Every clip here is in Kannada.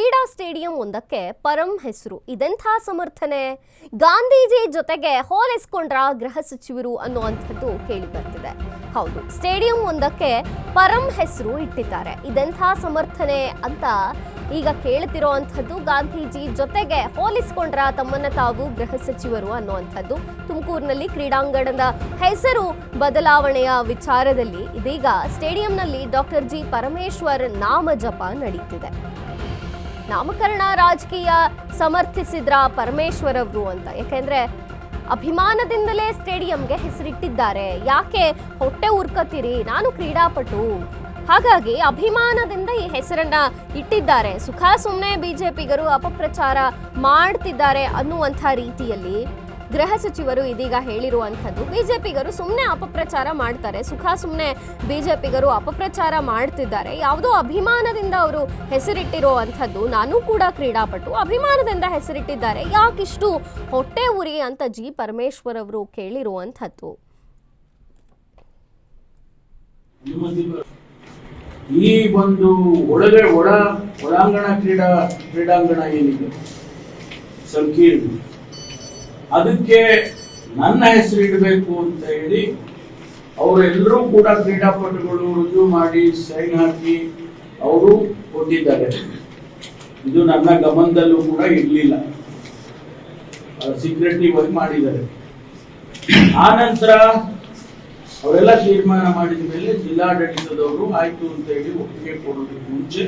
ಕ್ರೀಡಾ ಸ್ಟೇಡಿಯಂ ಒಂದಕ್ಕೆ ಪರಂ ಹೆಸರು. ಇದೆಂಥ ಸಮರ್ಥನೆ? ಗಾಂಧೀಜಿ ಜೊತೆಗೆ ಹೋಲಿಸಿಕೊಂಡ್ರ ಗೃಹ ಸಚಿವರು ಅನ್ನುವಂಥದ್ದು ಕೇಳಿ ಬರ್ತಿದೆ. ಹೌದು, ಸ್ಟೇಡಿಯಂ ಒಂದಕ್ಕೆ ಪರಂ ಹೆಸರು ಇಟ್ಟಿದ್ದಾರೆ. ಇದೆಂಥ ಸಮರ್ಥನೆ ಅಂತ ಈಗ ಕೇಳ್ತಿರೋವಂಥದ್ದು. ಗಾಂಧೀಜಿ ಜೊತೆಗೆ ಹೋಲಿಸಿಕೊಂಡ್ರ ತಮ್ಮನ್ನ ತಾವು ಗೃಹ ಸಚಿವರು ಅನ್ನುವಂಥದ್ದು. ತುಮಕೂರಿನಲ್ಲಿ ಕ್ರೀಡಾಂಗಣದ ಹೆಸರು ಬದಲಾವಣೆಯ ವಿಚಾರದಲ್ಲಿ ಇದೀಗ ಸ್ಟೇಡಿಯಂನಲ್ಲಿ ಡಾಕ್ಟರ್ ಜಿ ಪರಮೇಶ್ವರ್ ನಾಮಜಪ ನಡೀತಿದೆ. ನಾಮಕರಣ ರಾಜಕೀಯ ಸಮರ್ಥಿಸಿದ್ರ ಪರಮೇಶ್ವರ್ ಅವರು ಅಂತ. ಯಾಕೆಂದ್ರೆ ಅಭಿಮಾನದಿಂದಲೇ ಸ್ಟೇಡಿಯಂಗೆ ಹೆಸರಿಟ್ಟಿದ್ದಾರೆ. ಯಾಕೆ ಹೊಟ್ಟೆ ಉರ್ಕತ್ತೀರಿ? ನಾನು ಕ್ರೀಡಾಪಟು, ಹಾಗಾಗಿ ಅಭಿಮಾನದಿಂದ ಈ ಹೆಸರನ್ನ ಇಟ್ಟಿದ್ದಾರೆ. ಸುಖ ಸುಮ್ಮನೆ ಬಿಜೆಪಿಗರು ಅಪಪ್ರಚಾರ ಮಾಡ್ತಿದ್ದಾರೆ ಅನ್ನುವಂಥ ರೀತಿಯಲ್ಲಿ ಗೃಹ ಸಚಿವರು ಇದೀಗ ಹೇಳಿರುವಂಥದ್ದು. ಬಿಜೆಪಿಗರು ಸುಮ್ಮನೆ ಅಪಪ್ರಚಾರ ಮಾಡ್ತಾರೆ, ಸುಖ ಸುಮ್ಮನೆ ಬಿಜೆಪಿಗರು ಅಪಪ್ರಚಾರ ಮಾಡ್ತಿದ್ದಾರೆ. ಯಾವುದೋ ಅಭಿಮಾನದಿಂದ ಅವರು ಹೆಸರಿಟ್ಟಿರುವಂಥದ್ದು. ನಾನು ಕೂಡ ಕ್ರೀಡಾಪಟು, ಅಭಿಮಾನದಿಂದ ಹೆಸರಿಟ್ಟಿದ್ದಾರೆ, ಯಾಕಿಷ್ಟು ಹೊಟ್ಟೆ ಉರಿ ಅಂತ ಜಿ ಪರಮೇಶ್ವರ್ ಅವರು ಕೇಳಿರುವಂಥದ್ದು. ಈ ಒಂದು ಒಳಾಂಗಣ ಕ್ರೀಡಾಂಗಣ ಏನಿದೆ ಸಂಕೀರ್ಣ, ಅದಕ್ಕೆ ನನ್ನ ಹೆಸರು ಇಡಬೇಕು ಅಂತ ಹೇಳಿ ಅವರೆಲ್ಲರೂ ಕೂಡ ಕ್ರೀಡಾಪಟುಗಳು ರುಜು ಮಾಡಿ ಸೈನ್ ಹಾಕಿ ಅವರು ಕೊಟ್ಟಿದ್ದಾರೆ. ಇದು ನನ್ನ ಗಮನದಲ್ಲೂ ಕೂಡ ಇರಲಿಲ್ಲ, ಸೀಕ್ರೆಟಿವ್ ಆಗಿ ಮಾಡಿದ್ದಾರೆ. ಆ ನಂತರ ಅವರೆಲ್ಲ ತೀರ್ಮಾನ ಮಾಡಿದ ಮೇಲೆ ಜಿಲ್ಲಾಡಳಿತದವರು ಆಯ್ತು ಅಂತ ಹೇಳಿ ಒಪ್ಪಿಗೆ ಕೊಡೋದಕ್ಕೆ ಮುಂಚೆ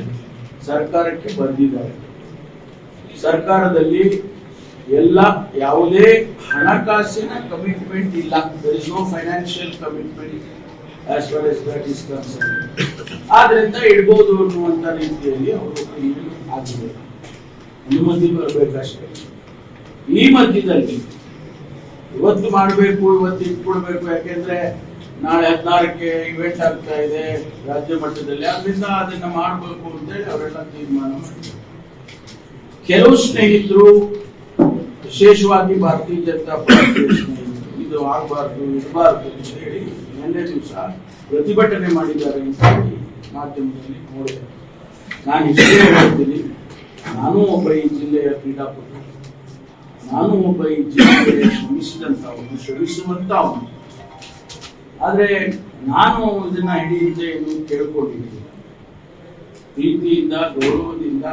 ಸರ್ಕಾರಕ್ಕೆ ಬಂದಿದ್ದಾರೆ. ಸರ್ಕಾರದಲ್ಲಿ ಯಾವುದೇ ಹಣಕಾಸಿನ ಕಮಿಟ್ಮೆಂಟ್ ಇಲ್ಲ. there is no financial commitment as far as that is concerned. ಆದ್ರಿಂದ ಇಡಬಹುದು ಅನ್ನುವಂತ ರೀತಿಯಲ್ಲಿ ಅವರು ಆಗಿದೆ. ಅನುಮತಿ ಬರಬೇಕಷ್ಟೇ. ಈ ಮಧ್ಯದಲ್ಲಿ ಇವತ್ತು ಮಾಡಬೇಕು, ಇವತ್ತು ಇಟ್ಕೊಡ್ಬೇಕು, ಯಾಕೆಂದ್ರೆ ನಾಳೆ 16ಕ್ಕೆ ಇವೆಂಟ್ ಆಗ್ತಾ ಇದೆ ರಾಜ್ಯ ಮಟ್ಟದಲ್ಲಿ, ಅದರಿಂದ ಅದನ್ನ ಮಾಡಬೇಕು ಅಂತೇಳಿ ಅವರೆಲ್ಲ ತೀರ್ಮಾನ ಮಾಡಿದ್ದಾರೆ. ಕೆಲವು ಸ್ನೇಹಿತರು, ವಿಶೇಷವಾಗಿ ಭಾರತೀಯ ಜನತಾ ಪಾರ್ಟಿ ಸ್ನೇಹಿತರು, ಇದು ಆಗಬಾರ್ದು ಇರಬಾರ್ದು ಅಂತ ಹೇಳಿ ನಿನ್ನೆ ದಿವಸ ಪ್ರತಿಭಟನೆ ಮಾಡಿದ್ದಾರೆ ಅಂತ ಹೇಳಿ ಮಾಧ್ಯಮದಲ್ಲಿ ನೋಡಿದೆ. ನಾನು ಇಷ್ಟೇ ಹೇಳ್ತೀನಿ, ನಾನು ಒಬ್ಬ ಈ ಜಿಲ್ಲೆಯ ಕ್ರೀಡಾಪಟು, ನಾನು ಒಬ್ಬ ಈ ಜಿಲ್ಲೆಯ ಶ್ರಮಿಸುವಂತ ಅವನು. ಆದ್ರೆ ನಾನು ಇದನ್ನ ಹಿಡಿಯುತ್ತೆ ಎಂದು ಕೇಳ್ಕೊಂಡಿದ್ದೀನಿ. ಪ್ರೀತಿಯಿಂದ, ಗೌರವದಿಂದ